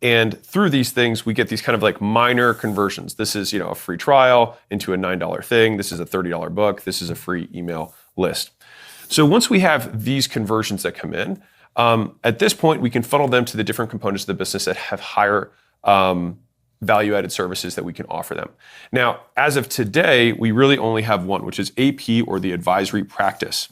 And through these things, we get these kind of like minor conversions. This is, a free trial into a $9 thing. This is a $30 book. This is a free email list. So once we have these conversions that come in, at this point, we can funnel them to the different components of the business that have higher value-added services that we can offer them. Now, as of today, we really only have one, which is AP, or the advisory practice.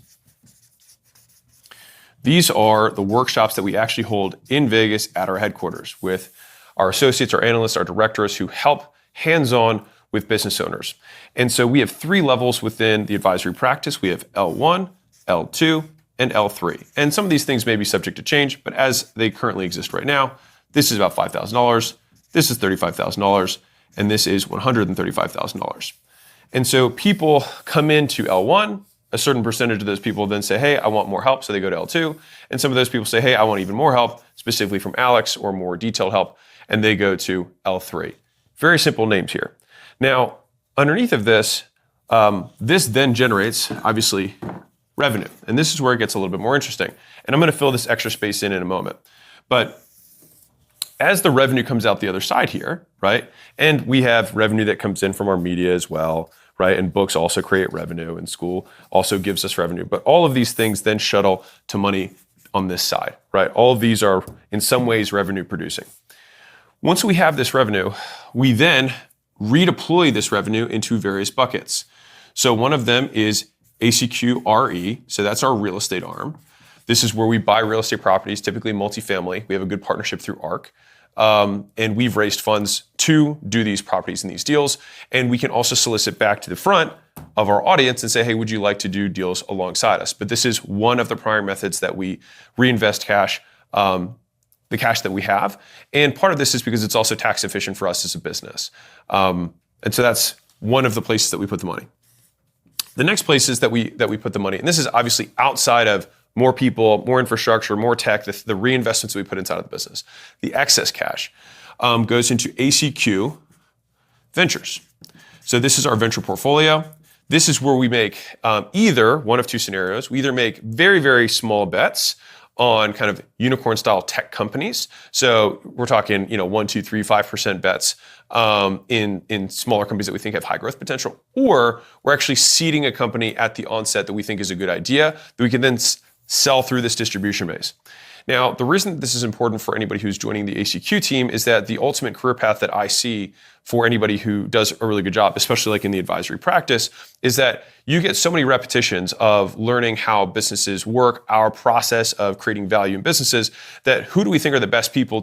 These are the workshops that we actually hold in Vegas at our headquarters with our associates, our analysts, our directors who help hands-on with business owners. And so we have 3 levels within the advisory practice. We have L1, L2, and L3. And some of these things may be subject to change, but as they currently exist right now, this is about $5,000, this is $35,000, and this is $135,000. And so people come into L1, a certain percentage of those people then say, hey, I want more help, so they go to L2. And some of those people say, hey, I want even more help, specifically from Alex, or more detailed help, and they go to L3. Very simple names here. Now, underneath of this, this then generates, obviously, revenue. And this is where it gets a little bit more interesting. And I'm going to fill this extra space in a moment. But as the revenue comes out the other side here, right, and we have revenue that comes in from our media as well, right, and books also create revenue, and school also gives us revenue. But all of these things then shuttle to money on this side, right? All of these are in some ways revenue producing. Once we have this revenue, we then redeploy this revenue into various buckets. So one of them is ACQ-RE, so that's our real estate arm. This is where we buy real estate properties, typically multifamily. We have a good partnership through ARC. And we've raised funds to do these properties and these deals. And we can also solicit back to the front of our audience and say, hey, would you like to do deals alongside us? But this is one of the primary methods that we reinvest cash, the cash that we have. And part of this is because it's also tax efficient for us as a business. And so that's one of the places that we put the money. The next places that we put the money, and this is obviously outside of more people, more infrastructure, more tech, the reinvestments that we put inside of the business. The excess cash goes into ACQ Ventures. So this is our venture portfolio. This is where we make either one of 2 scenarios. We either make very, very small bets on kind of unicorn style tech companies. So we're talking, 1, 2, 3, 5% bets in smaller companies that we think have high growth potential, or we're actually seeding a company at the onset that we think is a good idea that we can then sell through this distribution base. Now, the reason that this is important for anybody who's joining the ACQ team is that the ultimate career path that I see for anybody who does a really good job, especially like in the advisory practice, is that you get so many repetitions of learning how businesses work, our process of creating value in businesses, that who do we think are the best people